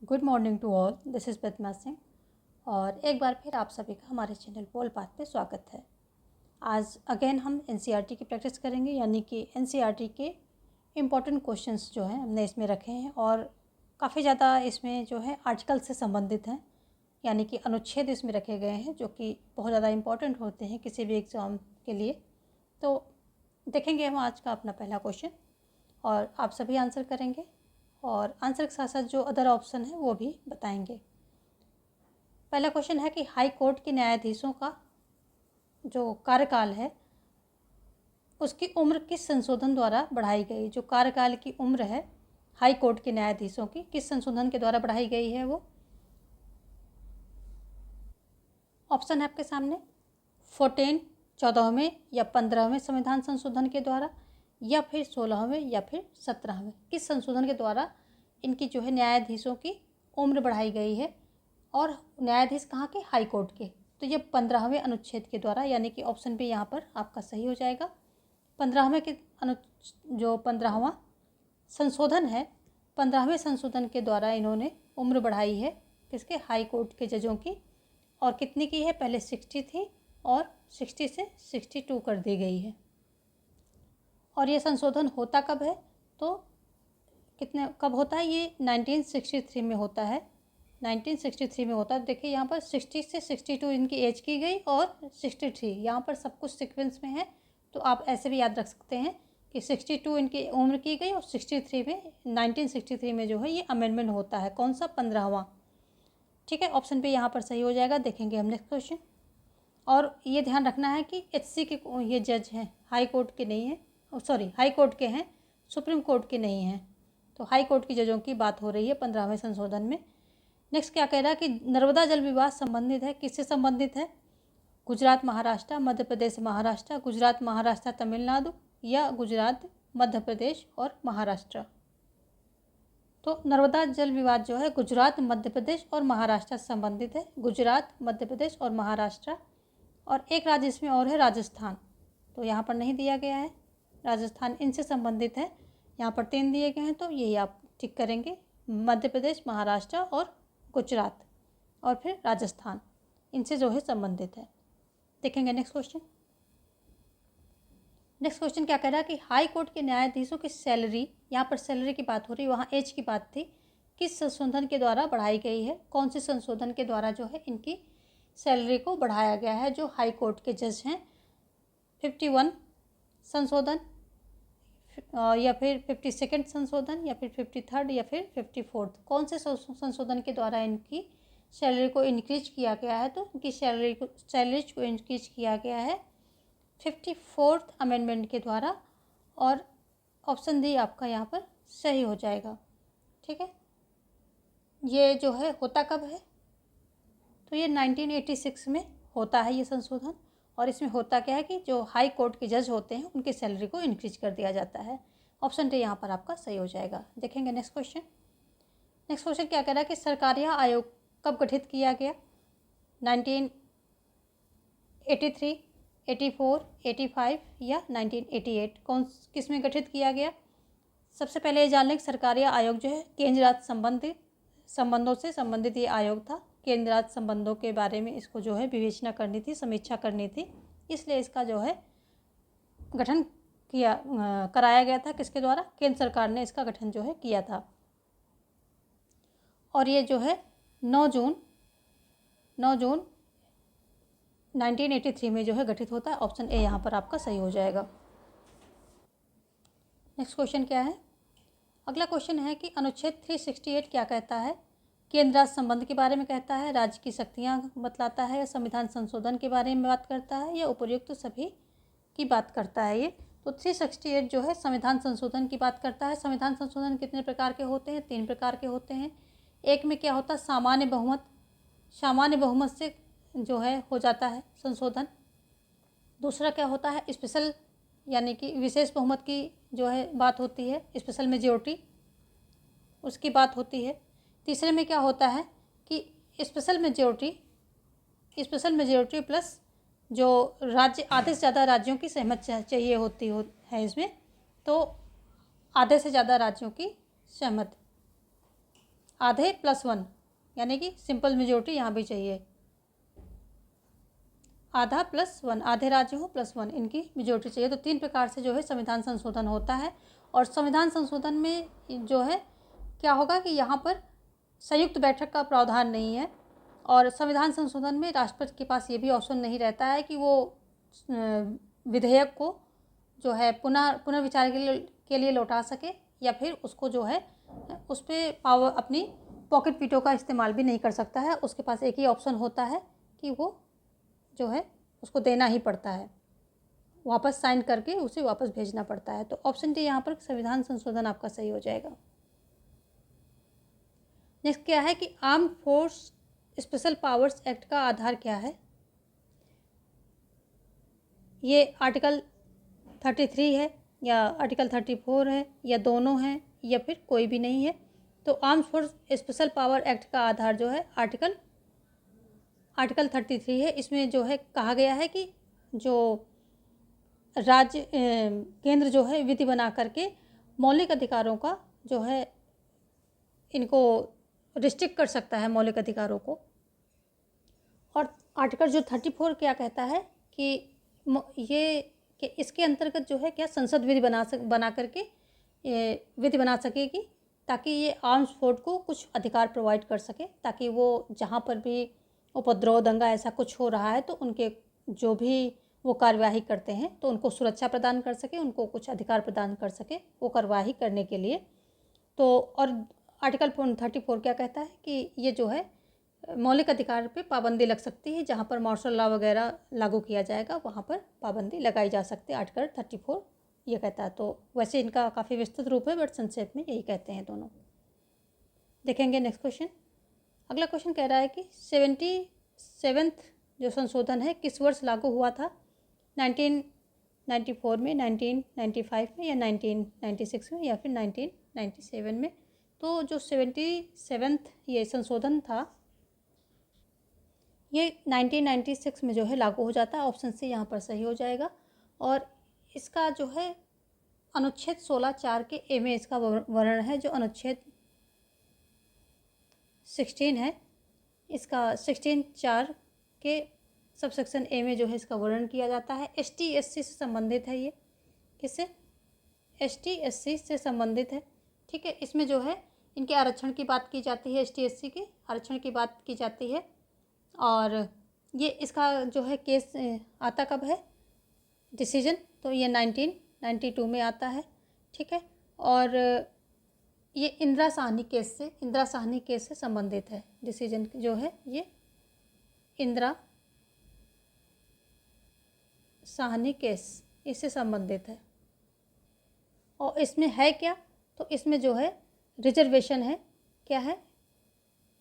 Good morning to all, this is Padma Singh. और एक बार फिर आप सभी का हमारे चैनल बोल बात पे स्वागत है। आज अगेन हम एनसीईआरटी की प्रैक्टिस करेंगे, यानी कि एनसीईआरटी के इम्पॉर्टेंट क्वेश्चंस जो हैं हमने इसमें रखे हैं और काफ़ी ज़्यादा इसमें जो है आर्टिकल से संबंधित हैं, यानी कि अनुच्छेद इसमें रखे गए हैं जो कि बहुत ज़्यादा इम्पॉर्टेंट होते हैं किसी भी एग्ज़ाम के लिए। तो देखेंगे हम आज का अपना पहला क्वेश्चन और आप सभी आंसर करेंगे और आंसर के साथ साथ जो अदर ऑप्शन है वो भी बताएंगे। पहला क्वेश्चन है कि हाई कोर्ट के न्यायाधीशों का जो कार्यकाल है उसकी उम्र किस संशोधन द्वारा बढ़ाई गई। जो कार्यकाल की उम्र है हाई कोर्ट के न्यायाधीशों की किस संशोधन के द्वारा बढ़ाई गई है वो। ऑप्शन है आपके सामने 14वें या 15वें संविधान संशोधन के द्वारा, या फिर 16वें या फिर 17वें। किस संशोधन के द्वारा इनकी जो है न्यायाधीशों की उम्र बढ़ाई गई है, और न्यायाधीश कहाँ के? हाई कोर्ट के। तो ये 15वें अनुच्छेद के द्वारा, यानी कि ऑप्शन भी यहाँ पर आपका सही हो जाएगा। 15वें के जो 15वां संशोधन है, 15वें संशोधन के द्वारा इन्होंने उम्र बढ़ाई है किसके? हाई कोर्ट के जजों की। और कितनी की है? पहले 60 थी और 60 से 62 कर दी गई है। और ये संशोधन होता कब है? तो कब होता है ये? 1963 में होता है। 1963 में होता है। देखिए यहाँ पर 60 से 62 इनकी एज की गई और 63 यहाँ पर सब कुछ सीक्वेंस में है, तो आप ऐसे भी याद रख सकते हैं कि 62 इनकी उम्र की गई और 63 में 1963 में जो है ये अमेंडमेंट होता है। कौन सा? 15वां। ठीक है, ऑप्शन भी यहाँ पर सही हो जाएगा। देखेंगे हम नेक्स्ट क्वेश्चन। और ये ध्यान रखना है कि एचसी के ये जज हैं, हाई कोर्ट के नहीं हैं, सॉरी हाई कोर्ट के हैं, सुप्रीम कोर्ट के नहीं हैं। तो हाई कोर्ट की जजों की बात हो रही है 15वें संशोधन में। नेक्स्ट क्या कह रहा है कि नर्मदा जल विवाद संबंधित है, किससे संबंधित है? गुजरात महाराष्ट्र, मध्य प्रदेश महाराष्ट्र, गुजरात महाराष्ट्र तमिलनाडु, या गुजरात मध्य प्रदेश और महाराष्ट्र। तो नर्मदा जल विवाद जो है गुजरात, मध्य प्रदेश और महाराष्ट्र से संबंधित है। गुजरात, मध्य प्रदेश और महाराष्ट्र। और एक राज्य इसमें और है राजस्थान, तो यहाँ पर नहीं दिया गया है। राजस्थान इनसे संबंधित है। यहाँ पर 3 दिए गए हैं, तो यही आप टिक करेंगे। मध्य प्रदेश, महाराष्ट्र और गुजरात और फिर राजस्थान, इनसे जो है संबंधित है। देखेंगे नेक्स्ट क्वेश्चन। नेक्स्ट क्वेश्चन क्या कह रहा है कि हाई कोर्ट के न्यायाधीशों की सैलरी, यहाँ पर सैलरी की बात हो रही है, वहाँ एज की बात थी, किस संशोधन के द्वारा बढ़ाई गई है? कौन से संशोधन के द्वारा जो है इनकी सैलरी को बढ़ाया गया है जो हाई कोर्ट के जज हैं? 51 संशोधन, या फिर 52nd संशोधन, या फिर 53rd, या फिर 54th। कौन से संशोधन के द्वारा इनकी सैलरी को इंक्रीज किया गया है? तो इनकी सैलरीज को इंक्रीज किया गया है 54th अमेंडमेंट के द्वारा। और ऑप्शन डी आपका यहाँ पर सही हो जाएगा। ठीक है, ये जो है होता कब है? तो ये 1986 में होता है ये संशोधन। और इसमें होता क्या है कि जो हाई कोर्ट के जज होते हैं उनकी सैलरी को इंक्रीज कर दिया जाता है। ऑप्शन डी यहाँ पर आपका सही हो जाएगा। देखेंगे नेक्स्ट क्वेश्चन। नेक्स्ट क्वेश्चन क्या कह रहा है कि सरकारिया आयोग कब गठित किया गया? 1983, 84, 85 या 1988? किस में गठित किया गया? सबसे पहले ये जान लें कि सरकारिया आयोग जो है केंद्र राज्य संबंधों से संबंधित ये आयोग था। केंद्र राज्य संबंधों के बारे में इसको जो है विवेचना करनी थी, समीक्षा करनी थी, इसलिए इसका जो है गठन कराया गया था। किसके द्वारा? केंद्र सरकार ने इसका गठन जो है किया था। और ये जो है 9 जून 1983 में जो है गठित होता है। ऑप्शन ए यहाँ पर आपका सही हो जाएगा। नेक्स्ट क्वेश्चन क्या है? अगला क्वेश्चन है कि अनुच्छेद 368 क्या कहता है? केंद्र राज्य संबंध के बारे में कहता है, राज्य की शक्तियाँ बतलाता है, संविधान संशोधन के बारे में बात करता है, या उपयुक्त सभी की बात करता है? ये तो 368 जो है संविधान संशोधन की बात करता है। संविधान संशोधन कितने प्रकार के होते हैं? 3 प्रकार के होते हैं। एक में क्या होता है? सामान्य बहुमत से जो है हो जाता है संशोधन। दूसरा क्या होता है? स्पेशल, यानी कि विशेष बहुमत की जो है बात होती है, स्पेशल मेजॉरिटी उसकी बात होती है। तीसरे में क्या होता है कि स्पेशल मेजॉरिटी प्लस जो राज्य, आधे से ज़्यादा राज्यों की सहमति चाहिए होती है इसमें, तो आधे से ज़्यादा राज्यों की सहमति, आधे प्लस 1, यानी कि सिंपल मेजोरिटी यहाँ भी चाहिए। आधा प्लस 1, आधे राज्य हो प्लस 1, इनकी मेजोरिटी चाहिए। तो 3 प्रकार से जो है संविधान संशोधन होता है। और संविधान संशोधन में जो है क्या होगा कि यहाँ पर संयुक्त बैठक का प्रावधान नहीं है। और संविधान संशोधन में राष्ट्रपति के पास ये भी ऑप्शन नहीं रहता है कि वो विधेयक को जो है पुनर्विचार के लिए लौटा सके, या फिर उसको जो है उस पर पावर अपनी पॉकेट वीटो का इस्तेमाल भी नहीं कर सकता है। उसके पास एक ही ऑप्शन होता है कि वो जो है उसको देना ही पड़ता है, वापस साइन करके उसे वापस भेजना पड़ता है। तो ऑप्शन डी यहाँ पर संविधान संशोधन आपका सही हो जाएगा। नेक्स्ट क्या है कि arm force special powers act का आधार क्या है? ये आर्टिकल 33 है, या आर्टिकल 34 है, या दोनों हैं, या फिर कोई भी नहीं है। तो arm force special power act का आधार जो है आर्टिकल 33 है। इसमें जो है कहा गया है कि जो राज्य केंद्र जो है विधि बना करके मौलिक अधिकारों का जो है इनको रिस्ट्रिक्ट कर सकता है, मौलिक अधिकारों को। और आर्टिकल जो 34 क्या कहता है कि ये कि इसके अंतर्गत जो है क्या संसद विधि बना करके विधि बना सकेगी, ताकि ये आर्म्स फोर्स को कुछ अधिकार प्रोवाइड कर सके, ताकि वो जहाँ पर भी उपद्रव दंगा ऐसा कुछ हो रहा है तो उनके जो भी वो कार्यवाही करते हैं तो उनको सुरक्षा प्रदान कर सके, उनको कुछ अधिकार प्रदान कर सके वो कार्यवाही करने के लिए। तो और आर्टिकल 34 क्या कहता है कि ये जो है मौलिक अधिकार पे पाबंदी लग सकती है, जहाँ पर मार्शल लॉ वगैरह लागू किया जाएगा वहाँ पर पाबंदी लगाई जा सकती है, आर्टिकल 34 ये कहता है। तो वैसे इनका काफ़ी विस्तृत रूप है, बट संक्षेप में यही कहते हैं दोनों। देखेंगे नेक्स्ट क्वेश्चन। अगला क्वेश्चन कह रहा है कि 77वां जो संशोधन है किस वर्ष लागू हुआ था? 1994 में, 1995 में, या 1996 में, या फिर 1997 में? तो जो 77वां ये संशोधन था ये 1996 में जो है लागू हो जाता है। ऑप्शन सी यहाँ पर सही हो जाएगा। और इसका जो है अनुच्छेद 16(4) के ए में इसका वर्णन है। जो अनुच्छेद 16 है इसका 16(4) के सबसेक्शन ए में जो है इसका वर्णन किया जाता है। ST SC से संबंधित है ये। किससे? ST SC से संबंधित है। ठीक है, इसमें जो है इनके आरक्षण की बात की जाती है, ST SC के आरक्षण की बात की जाती है। और ये इसका जो है केस आता कब है डिसीजन? तो ये 1992 में आता है। ठीक है, और ये इंदिरा साहनी केस से संबंधित है। डिसीजन जो है ये इंदिरा साहनी केस इससे संबंधित है। और इसमें है क्या? तो इसमें जो है रिजर्वेशन है। क्या है?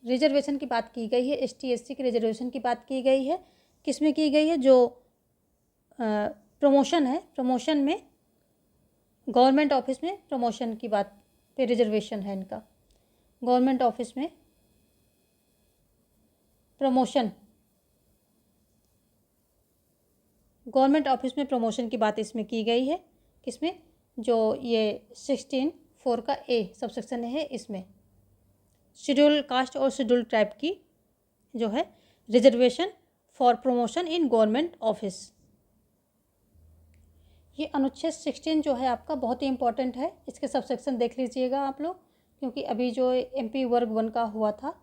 रिजर्वेशन की बात की गई है। ST SC की रिजर्वेशन की बात की गई है। किस में की गई है? जो प्रमोशन है, प्रमोशन में गवर्नमेंट ऑफिस में प्रमोशन की बात पे रिजर्वेशन है इनका। गवर्नमेंट ऑफिस में प्रमोशन, गवर्नमेंट ऑफिस में प्रमोशन की बात इसमें की गई है। किसमें? जो ये 16(4) का ए सबसेक्शन है इसमें शेड्यूल कास्ट और शेड्यूल ट्राइब की जो है reservation for promotion in government office. ये अनुच्छेद 16 जो है आपका बहुत ही इम्पोर्टेंट है। इसके सबसेक्शन देख लीजिएगा आप लोग, क्योंकि अभी जो MP वर्ग 1 का हुआ था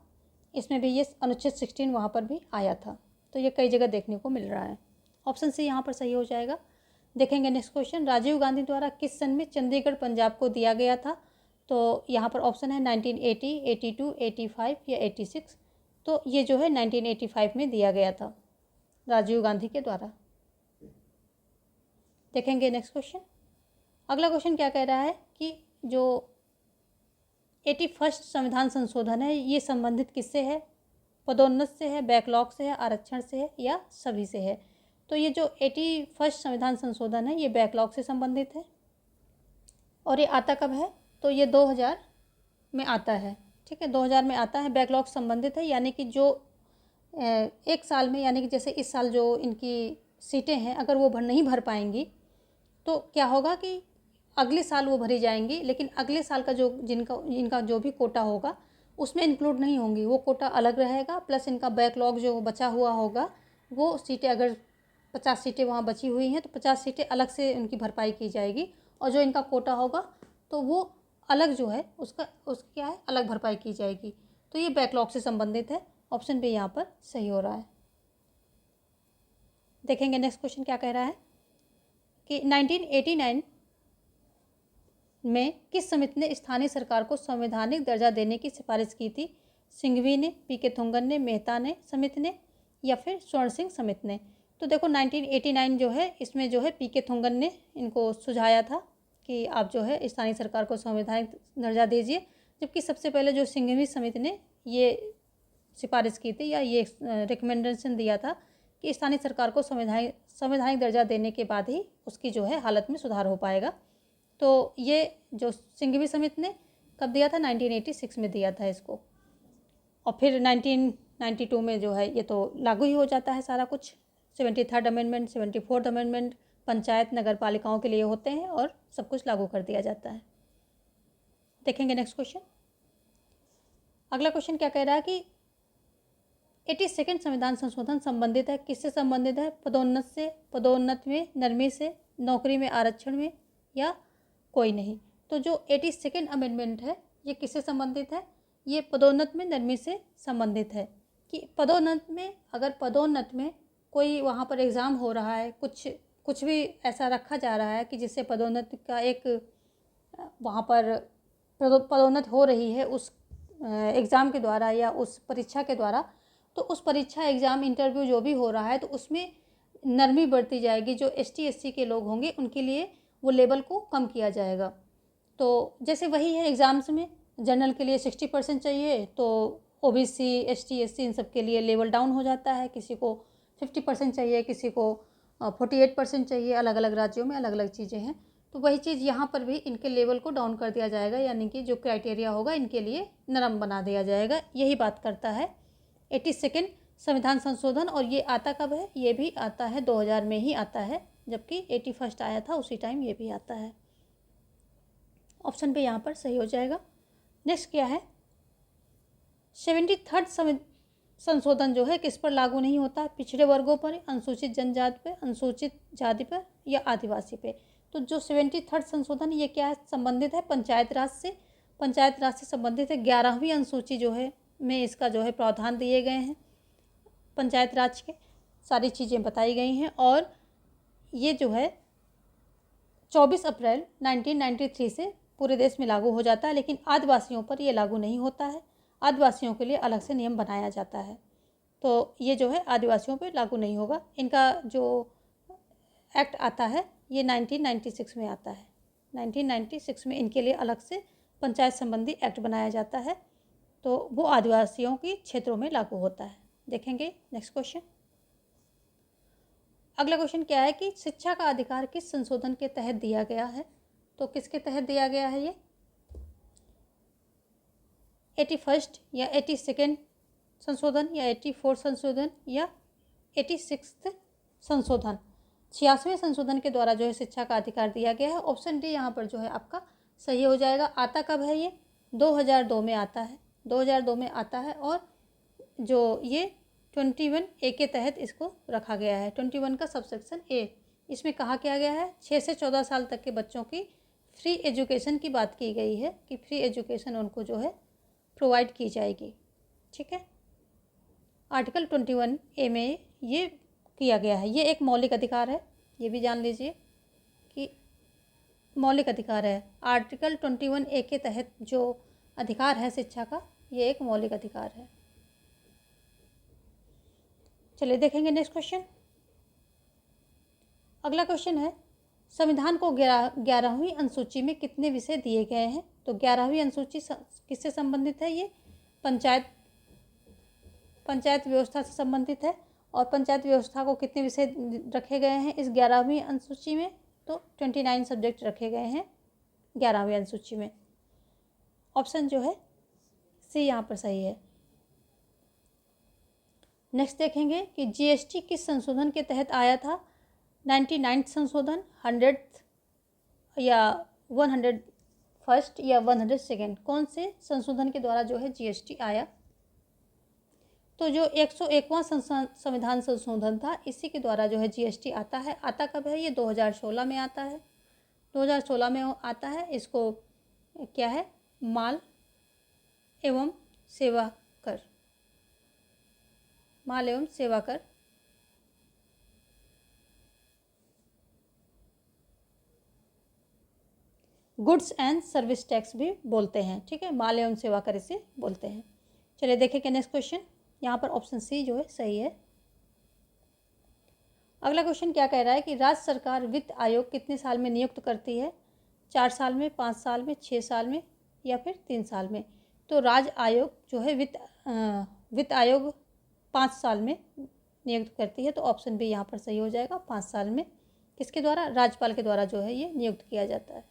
इसमें भी ये अनुच्छेद 16 वहाँ पर भी आया था। तो ये कई जगह देखने को मिल रहा है। ऑप्शन सी यहाँ पर सही हो जाएगा। देखेंगे नेक्स्ट क्वेश्चन। राजीव गांधी द्वारा किस सन में चंडीगढ़ पंजाब को दिया गया था? तो यहाँ पर ऑप्शन है 1980, 82, 85 या 86। तो ये जो है 1985 में दिया गया था राजीव गांधी के द्वारा। देखेंगे नेक्स्ट क्वेश्चन। अगला क्वेश्चन क्या कह रहा है कि जो 81वां संविधान संशोधन है ये संबंधित किससे है? पदोन्नत से है, बैकलॉग से है, आरक्षण से है, या सभी से है? तो ये जो 81वां संविधान संशोधन है ये बैकलॉग से संबंधित है। और ये आता कब है? तो ये 2000 में आता है। ठीक है, 2000 में आता है। बैकलॉग संबंधित है, यानी कि जो एक साल में, यानी कि जैसे इस साल जो इनकी सीटें हैं अगर वो नहीं भर पाएंगी तो क्या होगा कि अगले साल वो भरी जाएंगी, लेकिन अगले साल का जो इनका जो भी कोटा होगा उसमें इंक्लूड नहीं होंगी, वो कोटा अलग रहेगा। प्लस इनका बैकलॉग जो बचा हुआ होगा, वो सीटें अगर 50 सीटें वहाँ बची हुई हैं तो 50 सीटें अलग से उनकी भरपाई की जाएगी, और जो इनका कोटा होगा तो वो अलग जो है उसकी क्या है, अलग भरपाई की जाएगी। तो ये बैकलॉग से संबंधित है। ऑप्शन बी यहाँ पर सही हो रहा है। देखेंगे नेक्स्ट क्वेश्चन क्या कह रहा है कि 1989 में किस समिति ने स्थानीय सरकार को संवैधानिक दर्जा देने की सिफारिश की थी? सिंघवी ने, पीके थुंगन ने, मेहता ने समिति ने, या फिर स्वर्ण सिंह समिति ने? तो देखो 1989 जो है, इसमें जो है पीके थुंगन ने इनको सुझाया था कि आप जो है स्थानीय सरकार को संवैधानिक दर्जा दीजिए, जबकि सबसे पहले जो सिंघवी समिति ने ये सिफारिश की थी या ये रिकमेंडेशन दिया था कि स्थानीय सरकार को संवैधानिक दर्जा देने के बाद ही उसकी जो है हालत में सुधार हो पाएगा। तो ये जो सिंघवी समिति ने कब दिया था? 1986 में दिया था इसको, और फिर 1992 में जो है ये तो लागू ही हो जाता है सारा कुछ। 73rd amendment, 74th amendment panchayat नगर पालिकाओं के लिए होते हैं और सब कुछ लागू कर दिया जाता है। देखेंगे नेक्स्ट क्वेश्चन। अगला क्वेश्चन क्या कह रहा है कि 82nd संविधान संशोधन संबंधित है, किससे संबंधित है? पदोन्नत से, पदोन्नत में, नरमी से, नौकरी में आरक्षण में, या कोई नहीं? तो जो 82nd अमेंडमेंट है ये किससे संबंधित है? ये पदोन्नत में, नरमी से संबंधित है। कि पदोन्नत में, अगर पदोन्नत में कोई वहाँ पर एग्ज़ाम हो रहा है, कुछ भी ऐसा रखा जा रहा है कि जिससे पदोन्नत का एक वहाँ पर पदोन्नत हो रही है उस एग्ज़ाम के द्वारा या उस परीक्षा के द्वारा, तो उस परीक्षा, एग्ज़ाम, इंटरव्यू जो भी हो रहा है तो उसमें नरमी बरती जाएगी। जो ST SC के लोग होंगे उनके लिए वो लेवल को कम किया जाएगा। तो जैसे वही है एग्ज़ाम्स में, जनरल के लिए 60% चाहिए तो OBC, ST SC इन सब के लिए लेवल डाउन हो जाता है। किसी को 50% चाहिए, किसी को 48% चाहिए। अलग अलग राज्यों में अलग अलग चीज़ें हैं। तो वही चीज़ यहाँ पर भी इनके लेवल को डाउन कर दिया जाएगा, यानी कि जो क्राइटेरिया होगा इनके लिए नरम बना दिया जाएगा। यही बात करता है 82nd संविधान संशोधन। और ये आता कब है? ये भी आता है 2000 में ही आता है, जबकि 81st आया था उसी टाइम ये भी आता है। ऑप्शन पे यहाँ पर सही हो जाएगा। नेक्स्ट क्या है? 73rd संशोधन जो है किस पर लागू नहीं होता? पिछड़े वर्गों पर, अनुसूचित जनजाति पर, अनुसूचित जाति पर, या आदिवासी पे? तो जो 73rd संशोधन ये क्या है? संबंधित है पंचायत राज से। पंचायत राज से संबंधित है। 11वीं अनुसूची जो है में इसका जो है प्रावधान दिए गए हैं, पंचायत राज के सारी चीज़ें बताई गई हैं। और ये जो है 24 अप्रैल 1993 से पूरे देश में लागू हो जाता है, लेकिन आदिवासियों पर ये लागू नहीं होता है। आदिवासियों के लिए अलग से नियम बनाया जाता है। तो ये जो है आदिवासियों पर लागू नहीं होगा। इनका जो एक्ट आता है ये 1996 में आता है। 1996 में इनके लिए अलग से पंचायत संबंधी एक्ट बनाया जाता है, तो वो आदिवासियों के क्षेत्रों में लागू होता है। देखेंगे नेक्स्ट क्वेश्चन। अगला क्वेश्चन क्या है कि शिक्षा का अधिकार किस संशोधन के तहत दिया गया है? तो किसके तहत दिया गया है ये? 81st या 82nd संशोधन, या 84th संशोधन, या 86th संशोधन? 86वें संशोधन के द्वारा जो है शिक्षा का अधिकार दिया गया है। ऑप्शन डी यहाँ पर जो है आपका सही हो जाएगा। आता कब है ये? 2002 में आता है। 2002 में आता है। और जो ये 21A के तहत इसको रखा गया है। 21 का सबसेक्शन A, इसमें कहा क्या गया है? 6 से 14 साल तक के बच्चों की फ्री एजुकेशन की बात की गई है कि फ्री एजुकेशन उनको जो है प्रोवाइड की जाएगी। ठीक है, आर्टिकल 21A में ये किया गया है। ये एक मौलिक अधिकार है, ये भी जान लीजिए कि मौलिक अधिकार है। आर्टिकल 21A के तहत जो अधिकार है शिक्षा का, ये एक मौलिक अधिकार है। चलिए देखेंगे नेक्स्ट क्वेश्चन। अगला क्वेश्चन है संविधान को 11वीं अनुसूची में कितने विषय दिए गए हैं? तो 11वीं अनुसूची किससे संबंधित है? ये पंचायत व्यवस्था से संबंधित है। और पंचायत व्यवस्था को कितने विषय रखे गए हैं इस 11वीं अनुसूची में? तो 29 सब्जेक्ट रखे गए हैं 11वीं अनुसूची में। ऑप्शन जो है सी यहाँ पर सही है। नेक्स्ट देखेंगे कि GST किस संशोधन के तहत आया था? 99th संशोधन, 100th या 101st 1 या 102 कौन से संशोधन के द्वारा जो है जीएसटी आया? तो जो 101वां संविधान संशोधन था, इसी के द्वारा जो है जीएसटी आता है। आता कब है? ये 2016 में आता है। 2016 में आता है। इसको क्या है? माल एवं सेवा कर, माल एवं सेवा कर गुड्स एंड सर्विस टैक्स भी बोलते हैं। ठीक है, माल एवं सेवा कर इसे बोलते हैं। चलिए देखेंगे नेक्स्ट क्वेश्चन। यहाँ पर ऑप्शन सी जो है सही है। अगला क्वेश्चन क्या कह रहा है कि राज्य सरकार वित्त आयोग कितने साल में नियुक्त करती है? 4 साल में, 5 साल में, 6 साल में या फिर 3 साल में? तो राज्य आयोग जो है वित्त आयोग 5 साल में नियुक्त करती है। तो ऑप्शन बी यहाँ पर सही हो जाएगा, 5 साल में। किसके द्वारा? राज्यपाल के द्वारा जो है ये नियुक्त किया जाता है।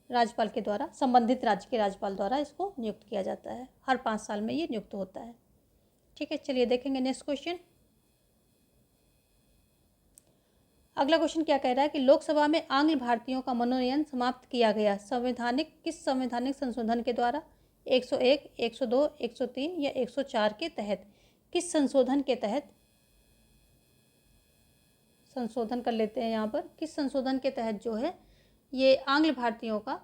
राज्यपाल के द्वारा, संबंधित राज्य के राज्यपाल द्वारा इसको नियुक्त किया जाता है। हर 5 साल में ये नियुक्त होता है। ठीक है, चलिए देखेंगे नेक्स्ट क्वेश्चन। अगला क्वेश्चन क्या कह रहा है कि लोकसभा में आंग्ल भारतीयों का मनोनयन समाप्त किया गया किस संवैधानिक संशोधन के द्वारा? 101, 102, 103 या 104 के तहत? किस संशोधन के तहत? संशोधन कर लेते हैं यहाँ पर। किस संशोधन के तहत जो है ये आंग्ल भारतीयों का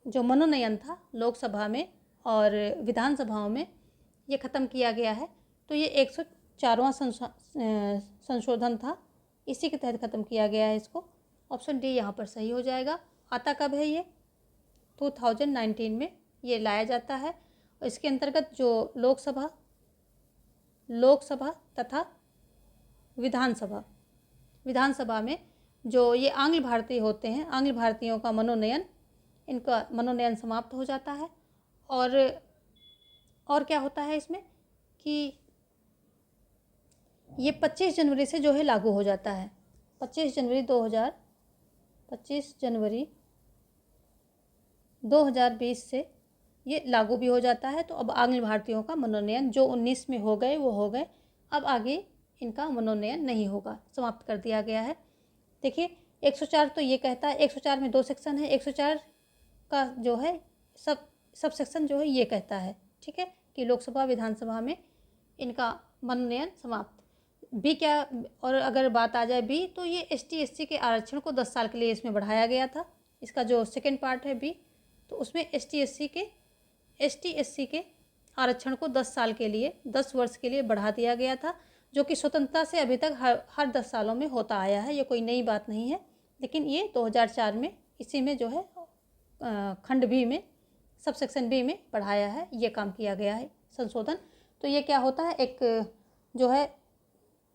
जो मनोनयन था लोकसभा में और विधानसभाओं में, ये ख़त्म किया गया है? तो ये 104वां संशोधन था, इसी के तहत ख़त्म किया गया है इसको। ऑप्शन डी यहाँ पर सही हो जाएगा। आता कब है ये? 2019 में ये लाया जाता है। और इसके अंतर्गत जो लोकसभा तथा विधानसभा में जो ये आंग्ल भारतीय होते हैं, आंग्ल भारतीयों का इनका मनोनयन समाप्त हो जाता है। और क्या होता है इसमें कि ये 25 जनवरी से जो है लागू हो जाता है। 25 जनवरी 2020 से ये लागू भी हो जाता है। तो अब आंग्ल भारतीयों का मनोनयन जो 19 में हो गए वो हो गए, अब आगे इनका मनोनयन नहीं होगा, समाप्त कर दिया गया है। देखिए 104 तो ये कहता है, 104 में 2 सेक्शन है। 104 का जो है सब सेक्शन जो है ये कहता है, ठीक है, कि लोकसभा विधानसभा में इनका मनोनयन समाप्त। बी क्या, और अगर बात आ जाए बी, तो ये ST SC के आरक्षण को 10 साल के लिए इसमें बढ़ाया गया था। इसका जो सेकंड पार्ट है बी, तो उसमें ST SC के आरक्षण को 10 साल के लिए, 10 वर्ष के लिए बढ़ा दिया गया था, जो कि स्वतंत्रता से अभी तक हर 10 सालों में होता आया है। ये कोई नई बात नहीं है, लेकिन ये 2004 में इसी में जो है खंड बी में, सब सेक्शन बी में बढ़ाया है, ये काम किया गया है संशोधन। तो ये क्या होता है, एक जो है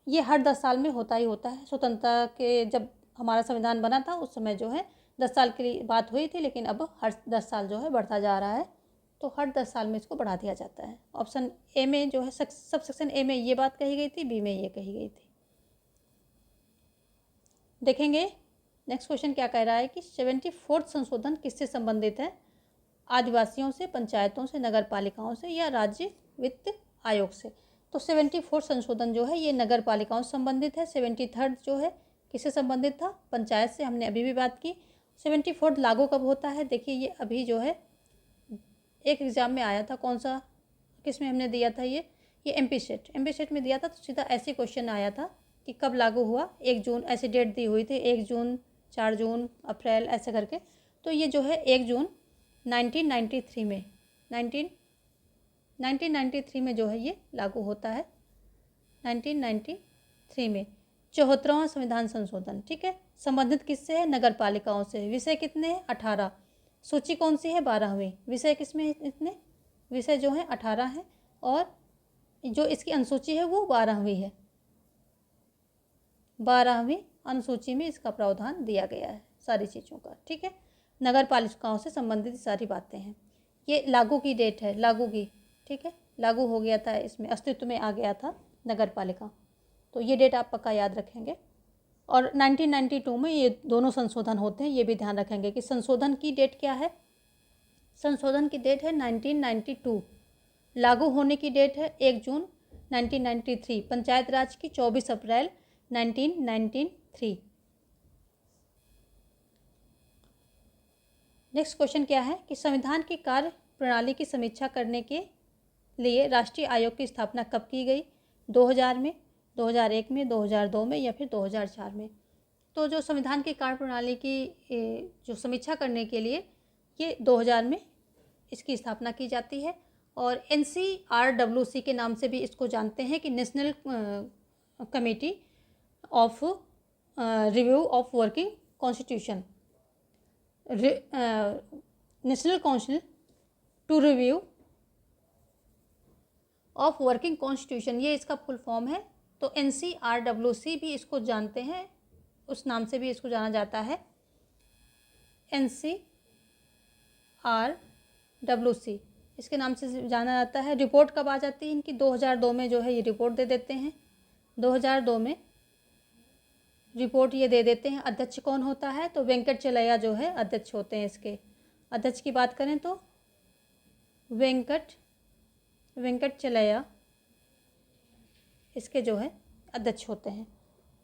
ये हर 10 साल में होता ही होता है। स्वतंत्रता के जब हमारा संविधान बना था उस समय जो है 10 साल की बात हुई थी, लेकिन अब हर 10 साल जो है बढ़ता जा रहा है। तो हर 10 साल में इसको बढ़ा दिया जाता है। ऑप्शन ए में जो है सब सेक्शन ए में ये बात कही गई थी, बी में ये कही गई थी। देखेंगे नेक्स्ट क्वेश्चन क्या कह रहा है कि 74वां संशोधन किससे संबंधित है? आदिवासियों से, पंचायतों से, नगर पालिकाओं से या राज्य वित्त आयोग से? तो 74वां संशोधन जो है ये नगर पालिकाओं से संबंधित है। 73rd जो है किससे संबंधित था? पंचायत से, हमने अभी भी बात की। 74 लागू कब होता है? देखिए ये अभी जो है एक एग्ज़ाम में आया था, कौन सा, किस में हमने दिया था ये MP सेट में दिया था। तो सीधा ऐसे क्वेश्चन आया था कि कब लागू हुआ, 1 जून, ऐसी डेट दी हुई थी, 1 जून, 4 जून, अप्रैल, ऐसे करके। तो ये जो है 1 जून 1993 में 1993 में जो है ये लागू होता है। 1993 में 74वां संविधान संशोधन, ठीक है। संबंधित किससे है? नगर पालिकाओं से। विषय कितने हैं? 18। सूची कौन सी है? 12वीं। विषय किसमें इतने? विषय जो है 18 है, और जो इसकी अनुसूची है वो 12वीं है। 12वीं अनुसूची में इसका प्रावधान दिया गया है सारी चीज़ों का, ठीक है। नगर पालिकाओं से संबंधित सारी बातें हैं। ये लागू की डेट है, लागू की, ठीक है, लागू हो गया था, इसमें अस्तित्व में आ गया था नगर पालिका। तो ये डेट आप पक्का याद रखेंगे। और 1992 में ये दोनों संशोधन होते हैं, ये भी ध्यान रखेंगे कि संशोधन की डेट क्या है। संशोधन की डेट है 1992। लागू होने की डेट है 1 जून 1993। पंचायत राज की 24 अप्रैल 1993। नेक्स्ट क्वेश्चन क्या है कि संविधान की कार्य प्रणाली की समीक्षा करने के लिए राष्ट्रीय आयोग की स्थापना कब की गई? 2000 में, 2001 में, 2002 में या फिर 2004 में? तो जो संविधान की कार्य प्रणाली की जो समीक्षा करने के लिए ये 2000 में इसकी स्थापना की जाती है और NCRWC के नाम से भी इसको जानते हैं कि National Committee of Review of Working Constitution, National Council to Review of Working Constitution, ये इसका फुल फॉर्म है। तो NCRWC भी इसको जानते हैं, उस नाम से भी इसको जाना जाता है, NCRWC इसके नाम से जाना जाता है। रिपोर्ट कब आ जाती है इनकी? 2002 में जो है ये रिपोर्ट दे देते हैं। 2002 में रिपोर्ट ये दे देते हैं। अध्यक्ष कौन होता है? तो वेंकट चलैया जो है अध्यक्ष होते हैं। इसके अध्यक्ष की बात करें तो वेंकट चलैया इसके जो है अध्यक्ष होते हैं।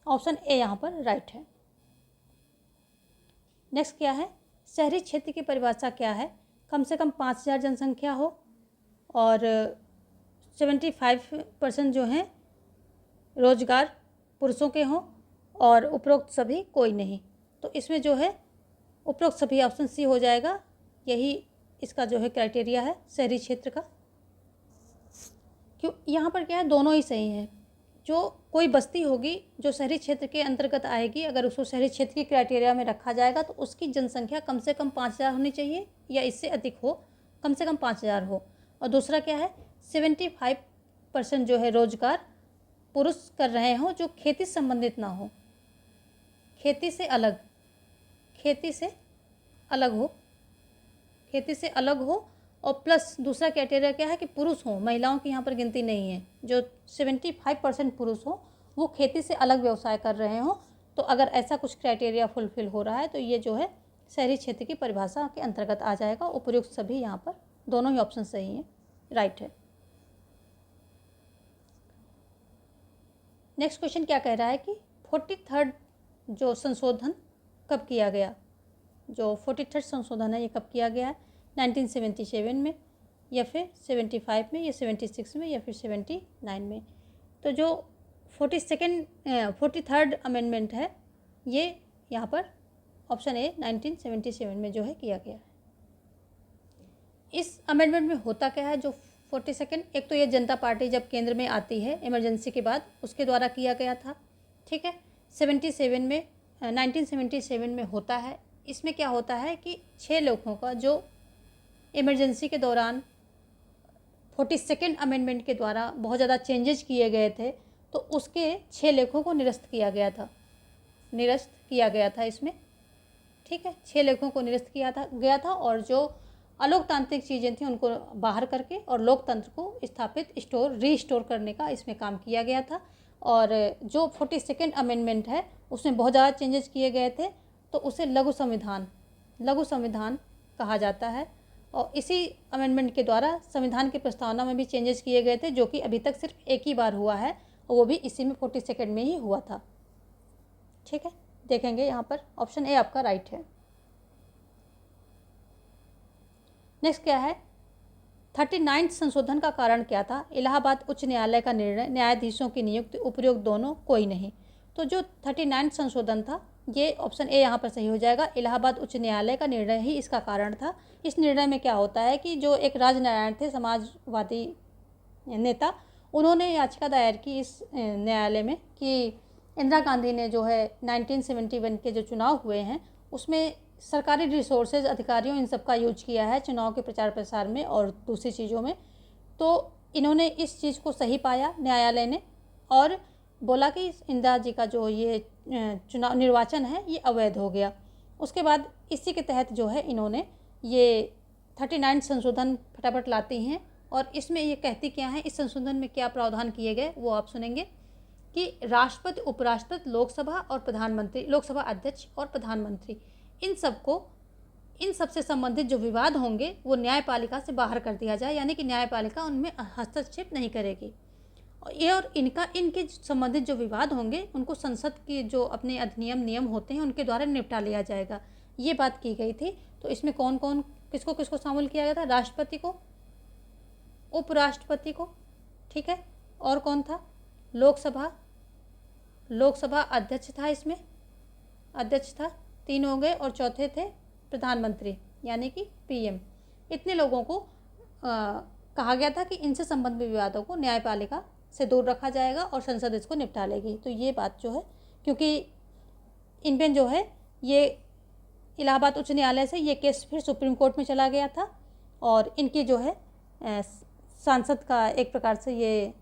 ऑप्शन ए यहाँ पर राइट है। नेक्स्ट क्या है? शहरी क्षेत्र की परिभाषा क्या है? कम से कम 5000 जनसंख्या हो और 75% जो हैं रोजगार पुरुषों के हों और उपरोक्त सभी कोई नहीं। तो इसमें जो है उपरोक्त सभी ऑप्शन सी हो जाएगा। यही इसका जो है क्राइटेरिया है शहरी क्षेत्र का। क्यों यहाँ पर क्या है, दोनों ही सही हैं। जो कोई बस्ती होगी जो शहरी क्षेत्र के अंतर्गत आएगी, अगर उसको शहरी क्षेत्र की क्राइटेरिया में रखा जाएगा तो उसकी जनसंख्या कम से कम 5000 होनी चाहिए या इससे अधिक हो, कम से कम 5000 हो। और दूसरा क्या है, 75% जो है रोजगार पुरुष कर रहे हों जो खेती संबंधित ना हो, खेती से अलग हो। और प्लस दूसरा क्राइटेरिया क्या है कि पुरुष हों, महिलाओं की यहाँ पर गिनती नहीं है। जो 75% पुरुष हों वो खेती से अलग व्यवसाय कर रहे हों। तो अगर ऐसा कुछ क्राइटेरिया फुलफिल हो रहा है तो ये जो है शहरी क्षेत्र की परिभाषा के अंतर्गत आ जाएगा। उपयुक्त सभी यहाँ पर दोनों ही ऑप्शन सही हैं, राइट है। नेक्स्ट क्वेश्चन क्या कह रहा है कि 43rd जो संशोधन कब किया गया? जो 43rd संशोधन है ये कब किया गया है? 1977 में या फिर 75 में या 76 में या फिर 79 में? तो जो 43rd अमेंडमेंट है ये यहाँ पर ऑप्शन ए 1977 में जो है किया गया है। इस अमेंडमेंट में होता क्या है? जो 42nd, एक तो ये जनता पार्टी जब केंद्र में आती है इमरजेंसी के बाद, उसके द्वारा किया गया था, ठीक है। 1977 में होता है। इसमें क्या होता है कि 6 लोगों का जो इमरजेंसी के दौरान 42nd अमेंडमेंट के द्वारा बहुत ज़्यादा चेंजेस किए गए थे, तो उसके 6 लेखों को निरस्त किया गया था इसमें, ठीक है। 6 लेखों को निरस्त गया था और जो अलोकतांत्रिक चीज़ें थी उनको बाहर करके और लोकतंत्र को स्थापित रीस्टोर करने का इसमें काम किया गया था। और जो 42nd अमेंडमेंट है उसमें बहुत ज़्यादा चेंजेस किए गए थे, तो उसे लघु संविधान कहा जाता है। और इसी अमेंडमेंट के द्वारा संविधान की प्रस्तावना में भी चेंजेस किए गए थे, जो कि अभी तक सिर्फ एक ही बार हुआ है और वो भी इसी में 42nd में ही हुआ था, ठीक है। देखेंगे यहाँ पर ऑप्शन ए आपका राइट है। नेक्स्ट क्या है? 39th संशोधन का कारण क्या था? इलाहाबाद उच्च न्यायालय का निर्णय, न्यायाधीशों की नियुक्ति, उपयुक्त दोनों, कोई नहीं। तो जो 39th संशोधन था ये ऑप्शन ए यहाँ पर सही हो जाएगा। इलाहाबाद उच्च न्यायालय का निर्णय ही इसका कारण था। इस निर्णय में क्या होता है कि जो एक राजनारायण थे, समाजवादी नेता, उन्होंने याचिका दायर की इस न्यायालय में कि इंदिरा गांधी ने जो है 1971 के जो चुनाव हुए हैं उसमें सरकारी रिसोर्सेज, अधिकारियों, इन सब का यूज किया है चुनाव के प्रचार प्रसार में और दूसरी चीज़ों में। तो इन्होंने इस चीज़ को सही पाया न्यायालय ने और बोला कि इंदिरा जी का जो ये चुनाव निर्वाचन है ये अवैध हो गया। उसके बाद इसी के तहत जो है इन्होंने ये 39 संशोधन फटाफट लाती हैं। और इसमें ये कहती क्या है, इस संशोधन में क्या प्रावधान किए गए वो आप सुनेंगे कि राष्ट्रपति, उपराष्ट्रपति, लोकसभा अध्यक्ष और प्रधानमंत्री, इन सबसे संबंधित जो विवाद होंगे वो न्यायपालिका से बाहर कर दिया जाए, यानी कि न्यायपालिका उनमें हस्तक्षेप नहीं करेगी। और इनके संबंधित जो विवाद होंगे उनको संसद की जो अपने अधिनियम नियम होते हैं उनके द्वारा निपटा लिया जाएगा। ये बात की गई थी। तो इसमें कौन कौन किसको किसको शामिल किया गया था? राष्ट्रपति को, उपराष्ट्रपति को, ठीक है, और कौन था? लोकसभा अध्यक्ष था, इसमें अध्यक्ष था, 3 हो गए, और चौथे थे प्रधानमंत्री यानी कि पीएम। इतने लोगों को कहा गया था कि इनसे संबंधित विवादों को न्यायपालिका से दूर रखा जाएगा और संसद इसको निपटा लेगी। तो ये बात जो है, क्योंकि इनमें जो है ये इलाहाबाद उच्च न्यायालय से ये केस फिर सुप्रीम कोर्ट में चला गया था, और इनकी जो है सांसद का एक प्रकार से ये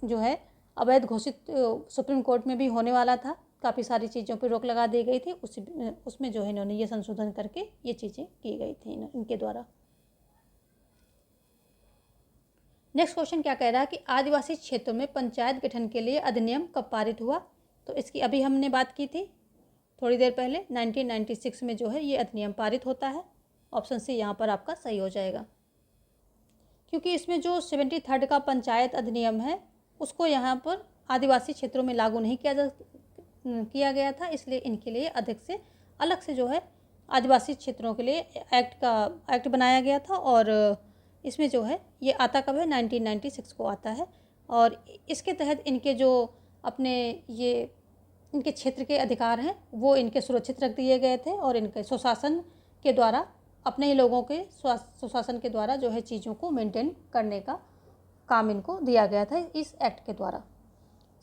जो है अवैध घोषित सुप्रीम कोर्ट में भी होने वाला था। काफ़ी सारी चीज़ों पर रोक लगा दी गई थी, उसमें जो है इन्होंने ये संशोधन करके ये चीज़ें की गई थी इनके द्वारा। नेक्स्ट क्वेश्चन क्या कह रहा है कि आदिवासी क्षेत्रों में पंचायत गठन के लिए अधिनियम कब पारित हुआ? तो इसकी अभी हमने बात की थी थोड़ी देर पहले, 1996 में जो है ये अधिनियम पारित होता है। ऑप्शन सी यहाँ पर आपका सही हो जाएगा, क्योंकि इसमें जो 73 का पंचायत अधिनियम है उसको यहाँ पर आदिवासी क्षेत्रों में लागू नहीं किया गया था, इसलिए इनके लिए अधिक से अलग से जो है आदिवासी क्षेत्रों के लिए एक्ट बनाया गया था। और इसमें जो है ये आता कब है? 1996 को आता है, और इसके तहत इनके जो अपने ये इनके क्षेत्र के अधिकार हैं वो इनके सुरक्षित रख दिए गए थे, और इनके सुशासन के द्वारा, अपने ही लोगों के सुशासन के द्वारा जो है चीज़ों को मेंटेन करने का काम इनको दिया गया था इस एक्ट के द्वारा।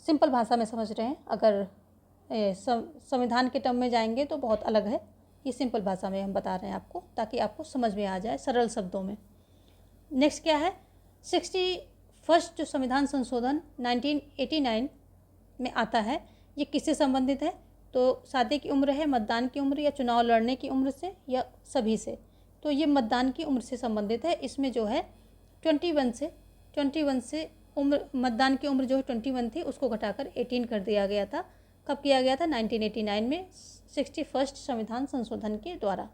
सिंपल भाषा में समझ रहे हैं, अगर संविधान के टर्म में जाएंगे तो बहुत अलग है। ये सिंपल भाषा में हम बता रहे हैं आपको, ताकि आपको समझ में आ जाए सरल शब्दों में। नेक्स्ट क्या है? 61 जो संविधान संशोधन 1989 में आता है, ये किससे संबंधित है? तो शादी की उम्र है, मतदान की उम्र, या चुनाव लड़ने की उम्र से, या सभी से? तो ये मतदान की उम्र से संबंधित है। इसमें जो है 21 से उम्र, मतदान की उम्र जो है 21 थी उसको घटाकर 18 कर दिया गया था। कब किया गया था? 1989 में 61 संविधान संशोधन के द्वारा।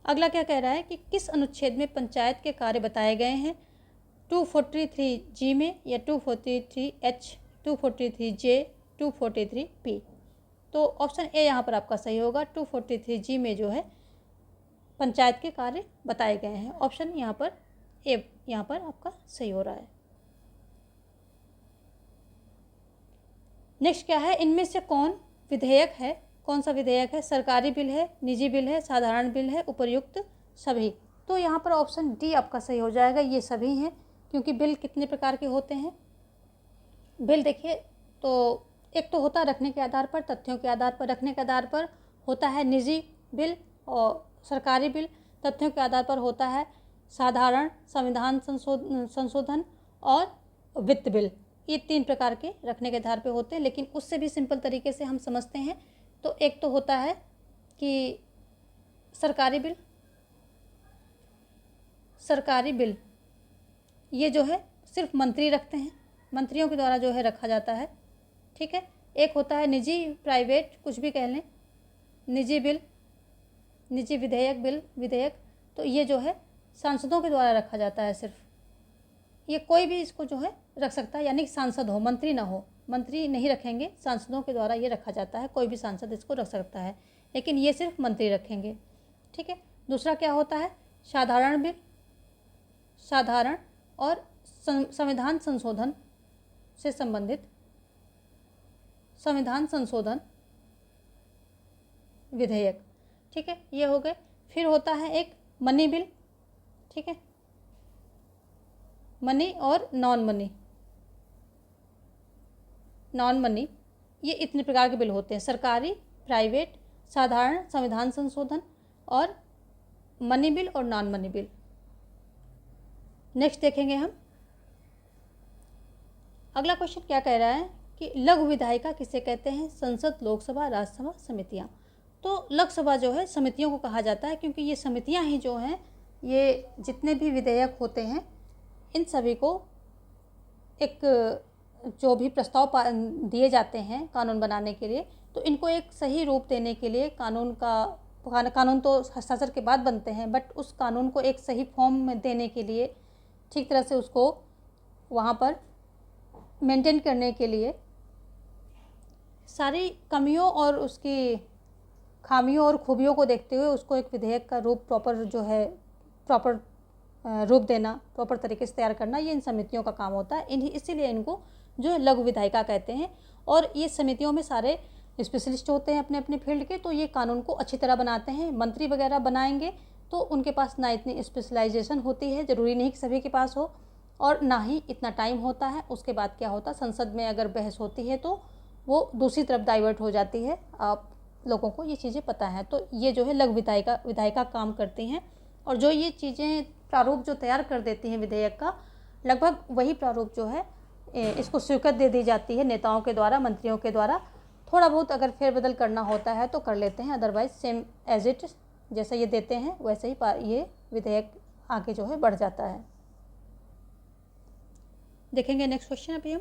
अगला क्या कह रहा है कि किस अनुच्छेद में पंचायत के कार्य बताए गए हैं? 243G में, या 243H, 243J, 243P? तो ऑप्शन ए यहाँ पर आपका सही होगा। 243G में जो है पंचायत के कार्य बताए गए हैं। ऑप्शन यहाँ पर ए यहाँ पर आपका सही हो रहा है। नेक्स्ट क्या है? इनमें से कौन सा विधेयक है? सरकारी बिल है, निजी बिल है, साधारण बिल है, उपर्युक्त सभी? तो यहाँ पर ऑप्शन डी आपका सही हो जाएगा, ये सभी हैं। क्योंकि बिल कितने प्रकार के होते हैं? बिल देखिए, तो एक तो होता है रखने के आधार पर, तथ्यों के आधार पर। रखने के आधार पर होता है निजी बिल और सरकारी बिल। तथ्यों के आधार पर होता है साधारण, संविधान संशोधन और वित्त बिल। ये 3 प्रकार के रखने के आधार पर होते हैं। लेकिन उससे भी सिंपल तरीके से हम समझते हैं तो एक तो होता है कि सरकारी बिल ये जो है सिर्फ मंत्री रखते हैं, मंत्रियों के द्वारा जो है रखा जाता है, ठीक है। एक होता है निजी, प्राइवेट, कुछ भी कह लें, निजी बिल, निजी विधेयक, तो ये जो है सांसदों के द्वारा रखा जाता है सिर्फ। ये कोई भी इसको जो है रख सकता है, यानी कि सांसद हो, मंत्री ना हो। मंत्री नहीं रखेंगे, सांसदों के द्वारा ये रखा जाता है। कोई भी सांसद इसको रख सकता है, लेकिन ये सिर्फ मंत्री रखेंगे, ठीक है। दूसरा क्या होता है? साधारण बिल, साधारण और संविधान संशोधन से संबंधित संविधान संशोधन विधेयक, ठीक है, ये हो गए। फिर होता है एक मनी बिल, ठीक है, मनी और नॉन मनी, ये इतने प्रकार के बिल होते हैं। सरकारी, प्राइवेट, साधारण, संविधान संशोधन और मनी बिल और नॉन मनी बिल। नेक्स्ट देखेंगे हम। अगला क्वेश्चन क्या कह रहा है कि लघु विधायिका किसे कहते हैं? संसद, लोकसभा, राज्यसभा, समितियां। तो लोकसभा जो है समितियों को कहा जाता है, क्योंकि ये समितियां ही जो हैं, ये जितने भी विधेयक होते हैं इन सभी को एक जो भी प्रस्ताव दिए जाते हैं कानून बनाने के लिए, तो इनको एक सही रूप देने के लिए कानून तो हस्ताक्षर के बाद बनते हैं, बट उस कानून को एक सही फॉर्म में देने के लिए, ठीक तरह से उसको वहाँ पर मेंटेन करने के लिए, सारी कमियों और उसकी खामियों और खूबियों को देखते हुए उसको एक विधेयक का रूप प्रॉपर रूप देना, प्रॉपर तरीके से तैयार करना, ये इन समितियों का काम होता है। इसीलिए इनको जो है लघु विधायिका कहते हैं। और ये समितियों में सारे स्पेशलिस्ट होते हैं अपने अपने फील्ड के, तो ये कानून को अच्छी तरह बनाते हैं। मंत्री वगैरह बनाएंगे तो उनके पास ना इतनी स्पेशलाइजेशन होती है, ज़रूरी नहीं कि सभी के पास हो, और ना ही इतना टाइम होता है। उसके बाद क्या होता है, संसद में अगर बहस होती है तो वो दूसरी तरफ डाइवर्ट हो जाती है। आप लोगों को ये चीज़ें पता है। तो ये जो है लघु विधायिका काम करती हैं। और जो ये चीज़ें प्रारूप जो तैयार कर देती हैं विधेयक का, लगभग वही प्रारूप जो है इसको स्वीकृत दे दी जाती है नेताओं के द्वारा, मंत्रियों के द्वारा। थोड़ा बहुत अगर फेरबदल करना होता है तो कर लेते हैं, अदरवाइज सेम एज इट जैसा ये देते हैं वैसे ही ये विधेयक आगे जो है बढ़ जाता है। देखेंगे नेक्स्ट क्वेश्चन। अभी हम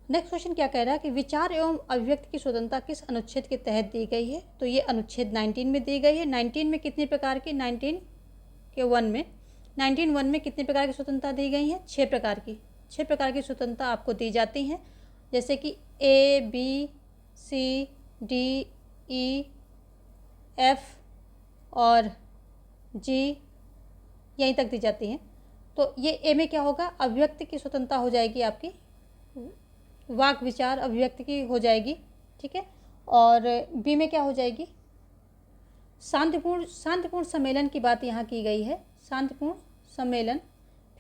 नेक्स्ट क्वेश्चन क्या कह रहा है कि विचार एवं अभिव्यक्ति की स्वतंत्रता किस अनुच्छेद के तहत दी गई है। तो ये अनुच्छेद 19 में दी गई है। 19 में कितने प्रकार की, 19 के 1 में, 19(1) में कितने प्रकार की स्वतंत्रता दी गई है, 6 प्रकार की। 6 प्रकार की स्वतंत्रता आपको दी जाती हैं, जैसे कि A, B, C, D, E, F और G यहीं तक दी जाती हैं। तो ये ए में क्या होगा, अभिव्यक्ति की स्वतंत्रता हो जाएगी आपकी, वाक विचार अभिव्यक्ति की हो जाएगी, ठीक है। और बी में क्या हो जाएगी, शांतिपूर्ण सम्मेलन की बात यहाँ की गई है, शांतिपूर्ण सम्मेलन।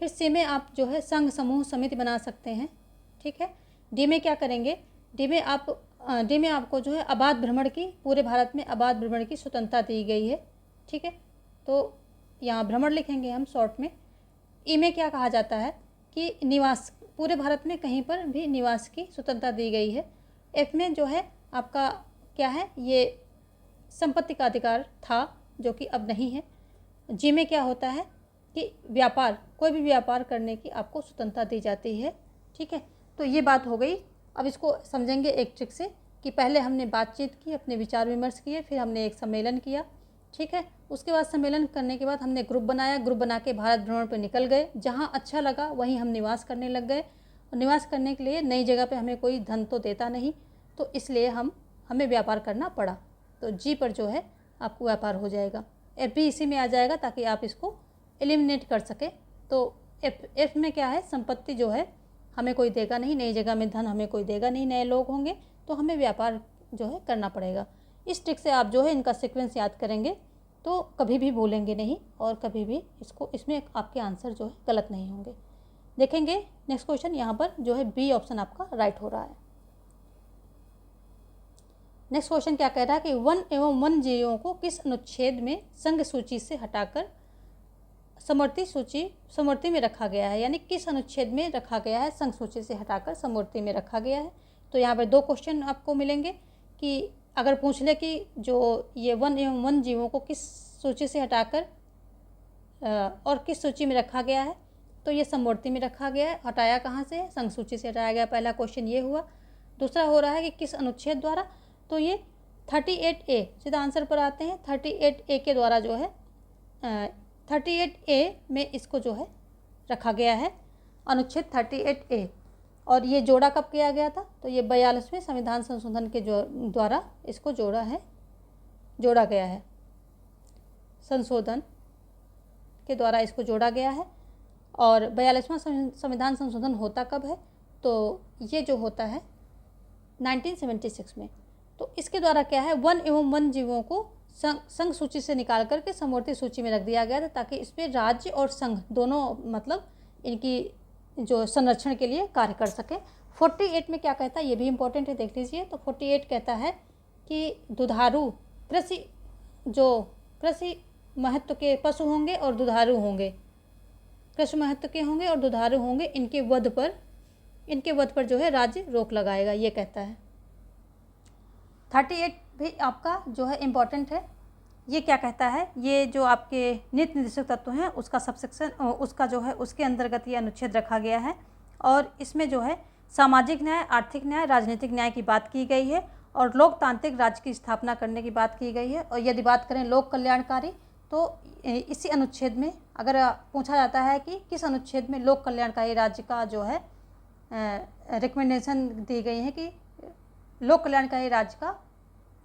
फिर सी में आप जो है संघ, समूह, समिति बना सकते हैं, ठीक है। डी में क्या करेंगे, डी में आपको जो है अबाध भ्रमण की, पूरे भारत में अबाध भ्रमण की स्वतंत्रता दी गई है, ठीक है। तो यहाँ भ्रमण लिखेंगे हम शॉर्ट में। ई में क्या कहा जाता है कि निवास, पूरे भारत में कहीं पर भी निवास की स्वतंत्रता दी गई है। एफ में जो है आपका क्या है, ये संपत्ति का अधिकार था जो कि अब नहीं है। जी में क्या होता है कि व्यापार, कोई भी व्यापार करने की आपको स्वतंत्रता दी जाती है, ठीक है। तो ये बात हो गई। अब इसको समझेंगे एक ट्रिक से कि पहले हमने बातचीत की, अपने विचार विमर्श किए, फिर हमने एक सम्मेलन किया, ठीक है। उसके बाद सम्मेलन करने के बाद हमने ग्रुप बनाया, ग्रुप बना के भारत भ्रमण पर निकल गए। जहाँ अच्छा लगा वहीं हम निवास करने लग गए। और निवास करने के लिए नई जगह पे हमें कोई धन तो देता नहीं, तो इसलिए हमें व्यापार करना पड़ा। तो जी पर जो है आपको व्यापार हो जाएगा। एफ भी इसी में आ जाएगा ताकि आप इसको एलिमिनेट कर सकें। तो एफ में क्या है, संपत्ति जो है हमें कोई देगा नहीं, नई जगह में धन हमें कोई देगा नहीं, नए लोग होंगे तो हमें व्यापार जो है करना पड़ेगा। इस ट्रिक से आप जो है इनका सीक्वेंस याद करेंगे तो कभी भी भूलेंगे नहीं, और कभी भी इसमें आपके आंसर जो है गलत नहीं होंगे। देखेंगे नेक्स्ट क्वेश्चन, यहाँ पर जो है बी ऑप्शन आपका राइट हो रहा है। नेक्स्ट क्वेश्चन क्या कह रहा है कि वन एवं वन जीवों को किस अनुच्छेद में संघ सूची से हटाकर समवर्ती में रखा गया है, यानी किस अनुच्छेद में रखा गया है, संघ सूची से हटाकर समवर्ती में रखा गया है। तो यहाँ पर 2 क्वेश्चन आपको मिलेंगे कि अगर पूछ ले कि जो ये वन एवं वन जीवों को किस सूची से हटाकर और किस सूची में रखा गया है, तो ये समवर्ती में रखा गया है। हटाया कहाँ से, संघ सूची से हटाया गया। पहला क्वेश्चन ये हुआ। दूसरा हो रहा है कि किस अनुच्छेद द्वारा, तो ये 38A, सीधा आंसर पर आते हैं। 38A के द्वारा जो है 38A में इसको जो है रखा गया है, अनुच्छेद 38A। और ये जोड़ा कब किया गया था, तो ये 42वें संविधान संशोधन के द्वारा इसको जोड़ा गया है, संशोधन के द्वारा इसको जोड़ा गया है। और 42वां संविधान संशोधन होता कब है, तो ये जो होता है 1976 में। तो इसके द्वारा क्या है, वन एवं वन जीवों को संघ सूची से निकाल करके समवर्ती सूची में रख दिया गया था, ताकि इसमें राज्य और संघ दोनों मतलब इनकी जो संरक्षण के लिए कार्य कर सके। 48 में क्या कहता है, ये भी इम्पोर्टेंट है, देख लीजिए। तो 48 कहता है कि दुधारू कृषि महत्व के पशु होंगे और दुधारू होंगे, कृषि महत्व के होंगे और दुधारू होंगे, इनके वध पर जो है राज्य रोक लगाएगा, ये कहता है। 38 भी आपका जो है इम्पॉर्टेंट है। ये क्या कहता है, ये जो आपके नीति निर्देशक तत्व हैं उसका सबसेक्शन, उसका जो है उसके अंतर्गत ये अनुच्छेद रखा गया है। और इसमें जो है सामाजिक न्याय, आर्थिक न्याय, राजनीतिक न्याय की बात की गई है, और लोकतांत्रिक राज्य की स्थापना करने की बात की गई है। और यदि बात करें लोक कल्याणकारी, तो इसी अनुच्छेद में अगर पूछा जाता है कि किस अनुच्छेद में लोक कल्याणकारी राज्य का जो है रिकमेंडेशन दी गई है कि लोक कल्याणकारी राज्य का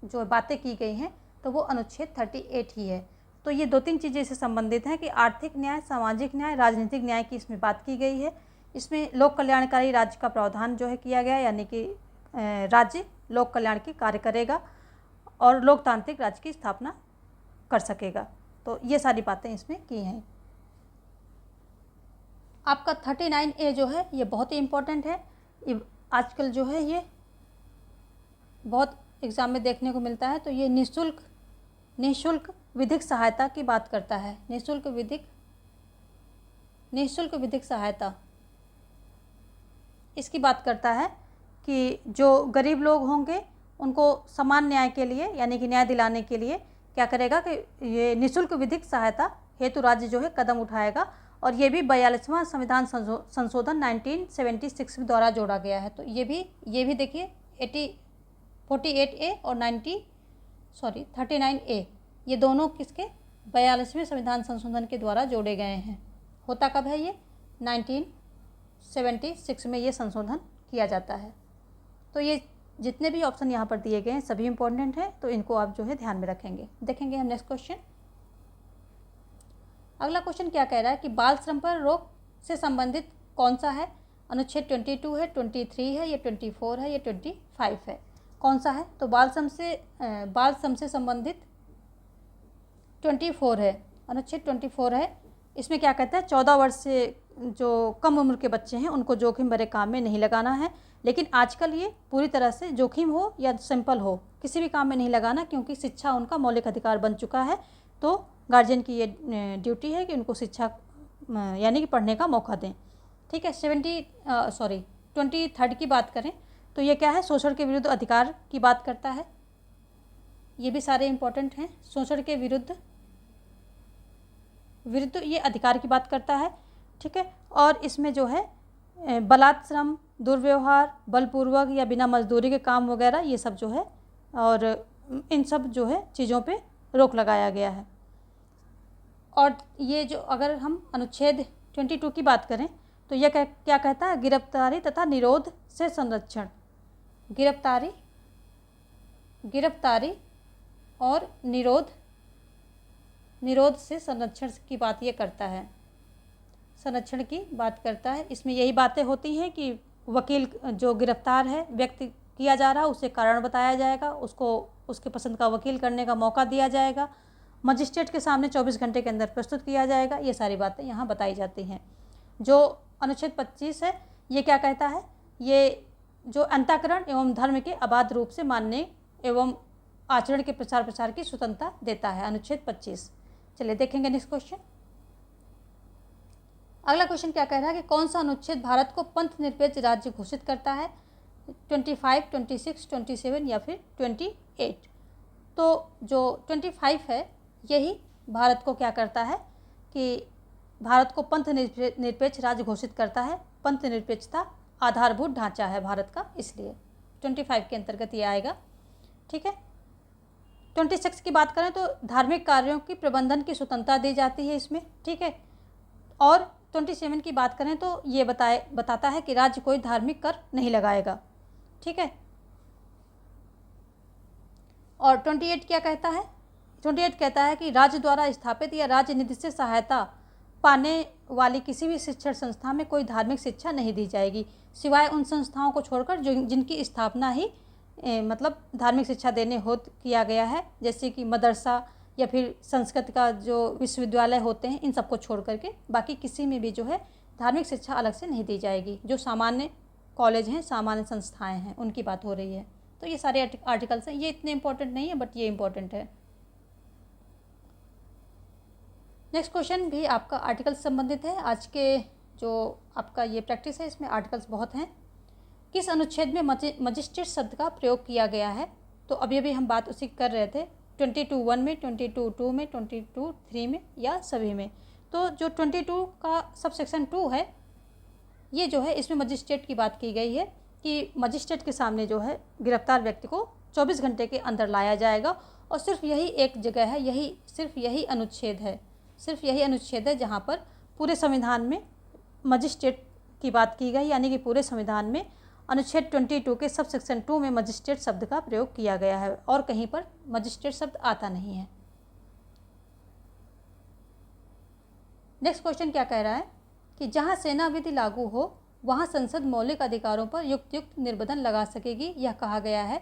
जो बातें की गई हैं तो वो अनुच्छेद 38 ही है। तो ये 2-3 चीज़ें इससे संबंधित हैं कि आर्थिक न्याय, सामाजिक न्याय, राजनीतिक न्याय की इसमें बात की गई है। इसमें लोक कल्याणकारी राज्य का प्रावधान जो है किया गया, यानी कि राज्य लोक कल्याण की कार्य करेगा और लोकतांत्रिक राज्य की स्थापना कर सकेगा। तो ये सारी बातें इसमें की हैं। आपका 39A जो है ये बहुत ही इम्पोर्टेंट है। आजकल जो है ये बहुत एग्ज़ाम में देखने को मिलता है। तो ये निःशुल्क विधिक सहायता की बात करता है। निःशुल्क विधिक सहायता इसकी बात करता है कि जो गरीब लोग होंगे उनको समान न्याय के लिए, यानी कि न्याय दिलाने के लिए क्या करेगा कि ये निःशुल्क विधिक सहायता हेतु राज्य जो है कदम उठाएगा। और ये भी 42वां संविधान संशोधन 1976 द्वारा जोड़ा गया है। तो ये भी देखिए 48A और 39A ये दोनों किसके 42वें संविधान संशोधन के द्वारा जोड़े गए हैं। होता कब है ये 1976 में ये संशोधन किया जाता है। तो ये जितने भी ऑप्शन यहाँ पर दिए गए हैं सभी इम्पोर्टेंट हैं, तो इनको आप जो है ध्यान में रखेंगे। देखेंगे हम नेक्स्ट क्वेश्चन। अगला क्वेश्चन क्या कह रहा है कि बाल श्रम पर रोक से संबंधित कौन सा है। अनुच्छेद 22 है, 23 है, या 24 है, या 25 है, कौन सा है। तो बाल श्रम से संबंधित 24 है, अनुच्छेद 24 है। इसमें क्या कहता है 14 वर्ष से जो कम उम्र के बच्चे हैं उनको जोखिम भरे काम में नहीं लगाना है। लेकिन आजकल ये पूरी तरह से जोखिम हो या सिंपल हो किसी भी काम में नहीं लगाना, क्योंकि शिक्षा उनका मौलिक अधिकार बन चुका है। तो गार्जियन की ये ड्यूटी है कि उनको शिक्षा यानी कि पढ़ने का मौका दें। ठीक है। 23 की बात करें तो ये क्या है, शोषण के विरुद्ध अधिकार की बात करता है। ये भी सारे इम्पोर्टेंट हैं। शोषण के विरुद्ध ये अधिकार की बात करता है। ठीक है। और इसमें जो है बलात् श्रम, दुर्व्यवहार, बलपूर्वक या बिना मजदूरी के काम वगैरह ये सब जो है, और इन सब जो है चीज़ों पे रोक लगाया गया है। और ये जो अगर हम अनुच्छेद 22 की बात करें तो यह क्या कहता है, गिरफ्तारी तथा निरोध से संरक्षण। गिरफ्तारी और निरोध से संरक्षण की बात ये करता है, संरक्षण की बात करता है। इसमें यही बातें होती हैं कि वकील जो गिरफ्तार है व्यक्ति किया जा रहा है उसे कारण बताया जाएगा, उसको उसके पसंद का वकील करने का मौका दिया जाएगा, मजिस्ट्रेट के सामने 24 घंटे के अंदर प्रस्तुत किया जाएगा। ये सारी बातें यहाँ बताई जाती हैं। जो अनुच्छेद 25 है ये क्या कहता है, ये जो अंतःकरण एवं धर्म के अबाध रूप से मानने एवं आचरण के प्रसार की स्वतंत्रता देता है, अनुच्छेद 25। चलिए देखेंगे नेक्स्ट क्वेश्चन। अगला क्वेश्चन क्या कह रहा है कि कौन सा अनुच्छेद भारत को पंथ निरपेक्ष राज्य घोषित करता है। 25, 26, 27 या फिर 28। तो जो 25 है यही भारत को क्या करता है कि भारत को पंथ निरपेक्ष राज्य घोषित करता है। पंथ निरपेक्षता आधारभूत ढांचा है भारत का, इसलिए 25 के अंतर्गत ये आएगा। ठीक है। 26 की बात करें तो धार्मिक कार्यों की प्रबंधन की स्वतंत्रता दी जाती है इसमें। ठीक है। और 27 की बात करें तो ये बताता है कि राज्य कोई धार्मिक कर नहीं लगाएगा। ठीक है। और 28 क्या कहता है, 28 कहता है कि राज्य द्वारा स्थापित या राज्य निधि से सहायता पाने वाली किसी भी शिक्षण संस्था में कोई धार्मिक शिक्षा नहीं दी जाएगी, सिवाय उन संस्थाओं को छोड़कर जिनकी स्थापना ही मतलब धार्मिक शिक्षा देने किया गया है, जैसे कि मदरसा या फिर संस्कृत का जो विश्वविद्यालय होते हैं, इन सबको छोड़ करके बाकी किसी में भी जो है धार्मिक शिक्षा अलग से नहीं दी जाएगी। जो सामान्य कॉलेज हैं, सामान्य संस्थाएं हैं, उनकी बात हो रही है। तो ये सारे आर्टिकल्स हैं, ये इतने इंपॉर्टेंट नहीं है बट ये इंपॉर्टेंट है। नेक्स्ट क्वेश्चन भी आपका आर्टिकल से संबंधित है। आज के जो आपका ये प्रैक्टिस है इसमें आर्टिकल्स बहुत हैं। किस अनुच्छेद में मजिस्ट्रेट शब्द का प्रयोग किया गया है। तो अभी हम बात उसी कर रहे थे, 22(1) में, 22(2) में, 22(3) में या सभी में। तो जो 22 का सब सेक्शन 2 है ये जो है इसमें मजिस्ट्रेट की बात की गई है कि मजिस्ट्रेट के सामने जो है गिरफ्तार व्यक्ति को 24 घंटे के अंदर लाया जाएगा। और सिर्फ यही एक जगह है, सिर्फ यही अनुच्छेद है जहाँ पर पूरे संविधान में मजिस्ट्रेट की बात की गई, यानी कि पूरे संविधान में अनुच्छेद 22 के सब सेक्शन 2 में मजिस्ट्रेट शब्द का प्रयोग किया गया है और कहीं पर मजिस्ट्रेट शब्द आता नहीं है। नेक्स्ट क्वेश्चन क्या कह रहा है कि जहां सेना विधि लागू हो वहां संसद मौलिक अधिकारों पर युक्त निर्बंध लगा सकेगी। यह कहा गया है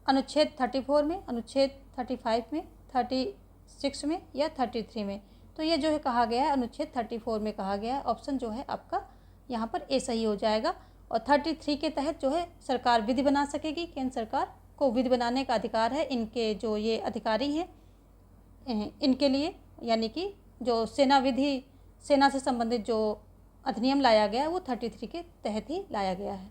अनुच्छेद 34 में, अनुच्छेद 35 में, 36 में या 33 में। तो ये जो है कहा गया है अनुच्छेद 34 में कहा गया है। ऑप्शन जो है आपका यहाँ पर ए सही हो जाएगा। और 33 के तहत जो है सरकार विधि बना सकेगी। केंद्र सरकार को विधि बनाने का अधिकार है। इनके जो ये अधिकारी हैं इनके लिए, यानी कि जो सेना से संबंधित जो अधिनियम लाया गया है वो 33 के तहत ही लाया गया है।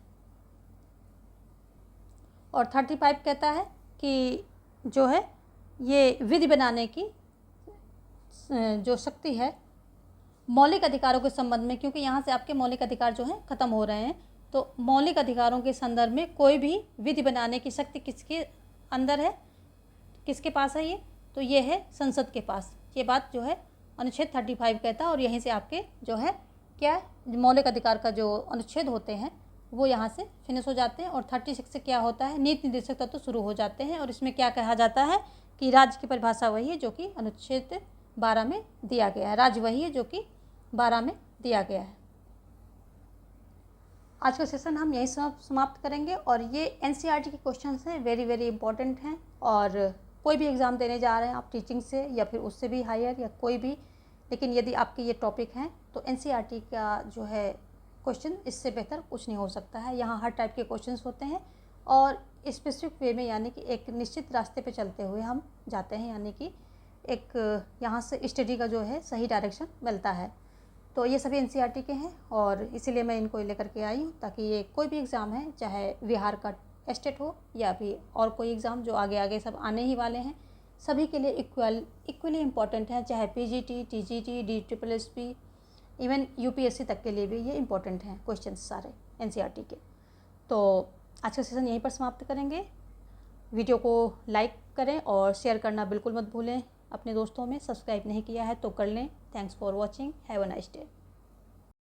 और 35 कहता है कि जो है ये विधि बनाने की जो शक्ति है मौलिक अधिकारों के संबंध में, क्योंकि यहाँ से आपके मौलिक अधिकार जो हैं ख़त्म हो रहे हैं, तो मौलिक अधिकारों के संदर्भ में कोई भी विधि बनाने की शक्ति किसके अंदर है, किसके पास है ये, तो ये है संसद के पास। ये बात जो है अनुच्छेद 35 कहता है। और यहीं से आपके जो है क्या मौलिक अधिकार का जो अनुच्छेद होते हैं वो यहाँ से फिनिश हो जाते हैं। और 36 से क्या होता है, नीति निर्देशक तत्व शुरू हो जाते हैं। और इसमें क्या कहा जाता है कि राज्य की परिभाषा वही है जो कि अनुच्छेद 12 में दिया गया है। राज्य वही है जो कि 12 में दिया गया है। आज का सेशन हम यहीं समाप्त करेंगे। और ये NCERT के क्वेश्चंस हैं, वेरी वेरी इंपॉर्टेंट हैं। और कोई भी एग्ज़ाम देने जा रहे हैं आप टीचिंग से या फिर उससे भी हायर या कोई भी, लेकिन यदि आपके ये टॉपिक हैं तो NCERT का जो है क्वेश्चन इससे बेहतर कुछ नहीं हो सकता है। यहाँ हर टाइप के क्वेश्चंस होते हैं और स्पेसिफिक वे में, यानी कि एक निश्चित रास्ते पे चलते हुए हम जाते हैं, यानी कि एक यहाँ से स्टडी का जो है सही डायरेक्शन मिलता है। तो ये सभी NCERT के हैं और इसीलिए मैं इनको लेकर के आई हूँ ताकि ये कोई भी एग्ज़ाम है, चाहे बिहार का स्टेट हो या फिर और कोई एग्ज़ाम जो आगे आगे सब आने ही वाले हैं, सभी के लिए इक्वली इम्पॉर्टेंट है। चाहे PGT, TGT, DSSS, even UPSC तक के लिए भी ये इम्पॉर्टेंट हैं क्वेश्चंस सारे NCERT के। तो आज का सेशन यहीं पर समाप्त करेंगे। वीडियो को लाइक करें और शेयर करना बिल्कुल मत भूलें अपने दोस्तों में। सब्सक्राइब नहीं किया है तो कर लें। Thanks for watching. Have a nice day.